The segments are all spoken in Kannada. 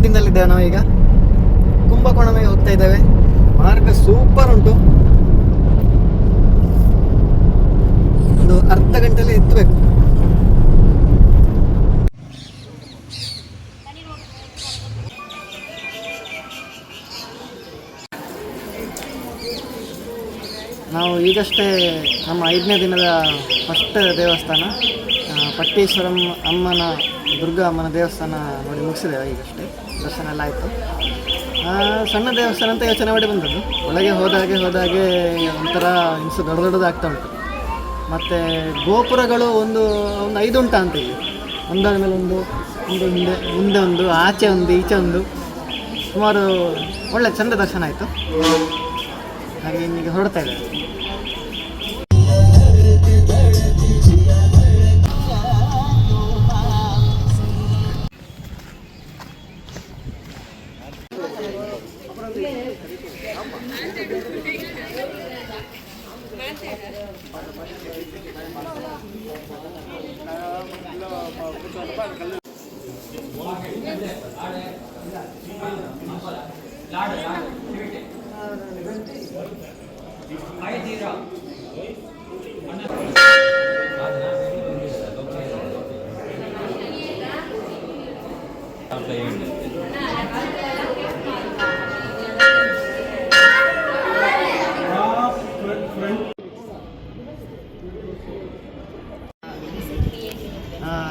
ರೋಡಿನಲ್ಲಿದ್ದೇವೆ ನಾವೀಗ. ಕುಂಭಕೋಣಂಗೆ ಹೋಗ್ತಾ ಇದ್ದೇವೆ. ಮಾರ್ಗ ಸೂಪರ್ ಉಂಟು. ಒಂದು ಅರ್ಧ ಗಂಟೆಯಲ್ಲಿ ಎತ್ತಬೇಕು. ನಾವು ಈಗಷ್ಟೇ ನಮ್ಮ 5ನೇ ದಿನದ ಫಸ್ಟ್ ದೇವಸ್ಥಾನ ಪಟ್ಟೀಶ್ವರಂ ಅಮ್ಮನ ದುರ್ಗಾ ಅಮ್ಮನ ದೇವಸ್ಥಾನ ನೋಡಿ ಮುಗಿಸಿದ್ದೇವೆ. ಈಗಷ್ಟೇ ದರ್ಶನ ಎಲ್ಲ ಆಯಿತು. ಸಣ್ಣ ದೇವಸ್ಥಾನ ಅಂತ ಯೋಚನೆ ಮಾಡಿ ಬಂದದ್ದು. ಒಳಗೆ ಹೋದಾಗೆ ಒಂಥರ ಇನ್ಸು ದೊಡ್ಡದಾಗ್ತಾ ಉಂಟು. ಮತ್ತು ಗೋಪುರಗಳು ಒಂದು 5 ಉಂಟಾ ಅಂತ ಇಲ್ಲಿ, ಒಂದಾದ ಮೇಲೆ ಒಂದು ಮುಂದೆ ಒಂದು ಆಚೆ ಒಂದು ಈಚೆ ಒಂದು, ಸುಮಾರು ಒಳ್ಳೆ ಚಂದ ದರ್ಶನ ಆಯಿತು. ಹಾಗೆ ಇನ್ನೀಗ ಹೊರಡ್ತಾ ಇದ್ದೇವೆ.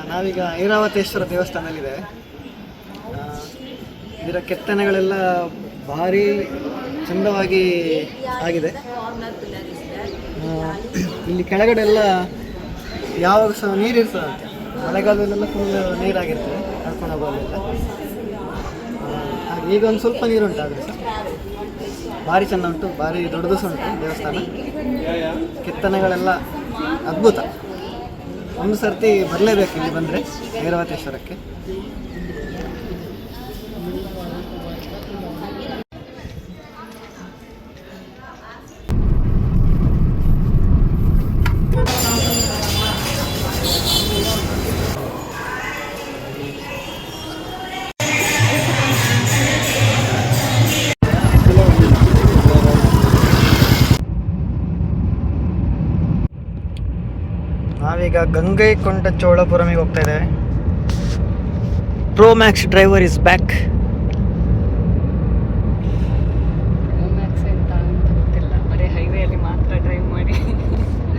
ನಾವೀಗ ಐರಾವತೇಶ್ವರ ದೇವಸ್ಥಾನದಲ್ಲಿದ್ದೇವೆ. ಇದರ ಕೆತ್ತನೆಗಳೆಲ್ಲ ಭಾರಿ ಚಂದವಾಗಿ ಆಗಿದೆ. ಇಲ್ಲಿ ಕೆಳಗಡೆ ಎಲ್ಲ ಯಾವಾಗ ಸಹ ನೀರಿರ್ತದಂತೆ. ಮಳೆಗಾಲದಲ್ಲೆಲ್ಲ ಫುಲ್ ನೀರಾಗಿರ್ತದೆ ಕರ್ಕೊಂಡು ಹೋಗೋಲ್ಲೆಲ್ಲ. ಈಗ ಒಂದು ಸ್ವಲ್ಪ ನೀರುಂಟು, ಆದರೆ ಸಹ ಭಾರಿ ಚೆಂದ ಉಂಟು. ಭಾರಿ ದೊಡ್ಡದು ಸಹ ಉಂಟು ದೇವಸ್ಥಾನ. ಕೆತ್ತನೆಗಳೆಲ್ಲ ಅದ್ಭುತ. ಒಂದು ಸರ್ತಿ ಬರಲೇಬೇಕು ಇಲ್ಲಿ ಬಂದರೆ ಐರಾವತೇಶ್ವರಕ್ಕೆ. ನಾವೀಗ ಗಂಗೈಕೊಂಡ ಚೋಳಪುರಮಿಗೆ ಹೋಗ್ತಾ ಇದ್ದೇವೆ. Pro Max driver is back.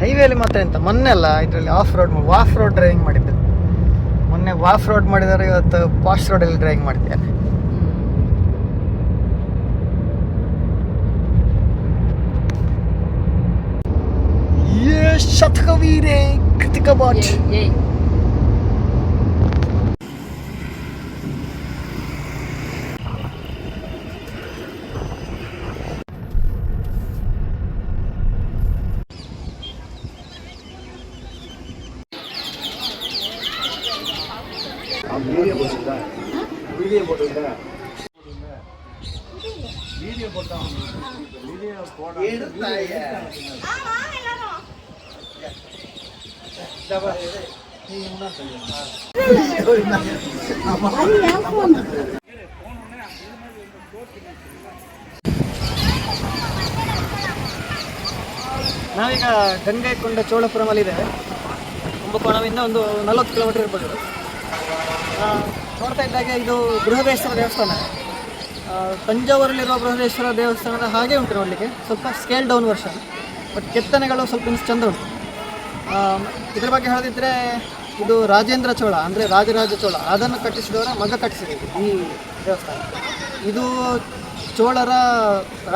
ಹೈವೇಲಿ ಮಾತ್ರ ಎಂತ, ಮೊನ್ನೆ ಅಲ್ಲ ಇದರಲ್ಲಿ ವಾಫ್ ರೋಡ್ ಡ್ರೈವಿಂಗ್ ಮಾಡಿದ್ದು. ಮೊನ್ನೆ ವಾಫ್ ರೋಡ್ ಮಾಡಿದರೆ ಇವತ್ತು ಪಾಸ್ಟ್ ರೋಡಲ್ಲಿ ಡ್ರೈವಿಂಗ್ ಮಾಡ್ತಿದ್ದಾರೆ. ಶತಕವೀರೆ ಕೃತಿಕ ಬಾಚ್. ನಾವೀಗ ಗಂಗೈಕೊಂಡ ಚೋಳಪುರಮಲ್ಲಿದ್ದೇವೆ. ಕುಂಭಕೋಣದಿಂದ ಒಂದು 40 ಕಿಲೋಮೀಟರ್ ಇರ್ಬೋದು. ನೋಡ್ತಾ ಇದ್ದಾಗೆ ಇದು ಬೃಹದೇಶ್ವರ ದೇವಸ್ಥಾನ. ತಂಜಾವೂರಲ್ಲಿರುವ ಬೃಹದೇಶ್ವರ ದೇವಸ್ಥಾನದ ಹಾಗೆ ಉಂಟು ನೋಡಲಿಕ್ಕೆ, ಸ್ವಲ್ಪ ಸ್ಕೇಲ್ ಡೌನ್ ವರ್ಷನ್. ಬಟ್ ಕೆತ್ತನೆಗಳು ಸ್ವಲ್ಪ ಇನ್ನು ಚಂದ ಉಂಟು. ಇದ್ರ ಬಗ್ಗೆ ಹೇಳದಿದ್ದರೆ ಇದು ರಾಜೇಂದ್ರ ಚೋಳ ಅಂದರೆ ರಾಜರಾಜ ಚೋಳ ಅದನ್ನು ಕಟ್ಟಿಸಿದವರ ಮಗ ಕಟ್ಟಿಸಿದೆ ಈ ದೇವಸ್ಥಾನ. ಇದು ಚೋಳರ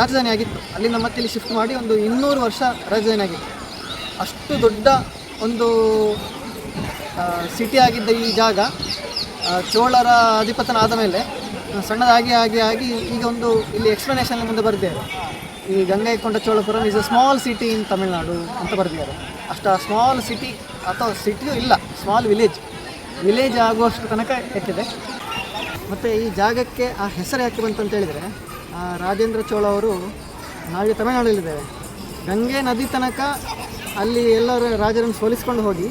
ರಾಜಧಾನಿ ಆಗಿತ್ತು. ಅಲ್ಲಿಂದ ಮತ್ತೆ ಇಲ್ಲಿ ಶಿಫ್ಟ್ ಮಾಡಿ ಒಂದು 200 ವರ್ಷ ರಾಜಧಾನಿ ಆಗಿತ್ತು. ಅಷ್ಟು ದೊಡ್ಡ ಒಂದು ಸಿಟಿ ಆಗಿದ್ದ ಈ ಜಾಗ ಚೋಳರ ಅಧಿಪತನ ಆದ ಮೇಲೆ ಸಣ್ಣದಾಗಿ ಆಗಿ ಈಗ ಒಂದು ಇಲ್ಲಿ ಎಕ್ಸ್ಪ್ಲನೇಷನ್ ಮುಂದೆ ಬರೆದಿದ್ದಾರೆ. ಈ Gangaikonda Cholapuram is a small city in Tamil Nadu ಅಂತ ಬರೆದಿದ್ದಾರೆ. ಅಷ್ಟು ಸ್ಮಾಲ್ ಸಿಟಿ ಅಥವಾ ಸಿಟಿಯೂ ಇಲ್ಲ, ಸ್ಮಾಲ್ ವಿಲೇಜ್ ಆಗುವಷ್ಟು ತನಕ ಎತ್ತಿದೆ. ಮತ್ತು ಈ ಜಾಗಕ್ಕೆ ಆ ಹೆಸರು ಯಾಕೆ ಬಂತು ಅಂತ ಹೇಳಿದರೆ, ರಾಜೇಂದ್ರ ಚೋಳ ಅವರು ನಾವೀಗ ತಮಿಳುನಾಡಲ್ಲಿದ್ದೇವೆ. ಗಂಗೆ ನದಿ ತನಕ ಅಲ್ಲಿ ಎಲ್ಲರ ರಾಜರನ್ನು ಸೋಲಿಸ್ಕೊಂಡು ಹೋಗಿ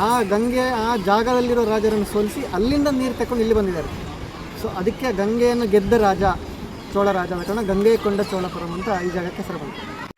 ಆ ಜಾಗದಲ್ಲಿರೋ ರಾಜರನ್ನು ಸೋಲಿಸಿ ಅಲ್ಲಿಂದ ನೀರು ತಗೊಂಡು ಇಲ್ಲಿ ಬಂದಿದ್ದಾರೆ. ಸೊ ಅದಕ್ಕೆ ಗಂಗೆಯನ್ನು ಗೆದ್ದ ರಾಜ ಚೋಳ ರಾಜ ಆದ ಕಾರಣ ಗಂಗೆ ಕೊಂಡ ಚೋಳಪುರಂ ಅಂತ ಈ ಜಾಗಕ್ಕೆ ಹೆಸರು ಬಂತು.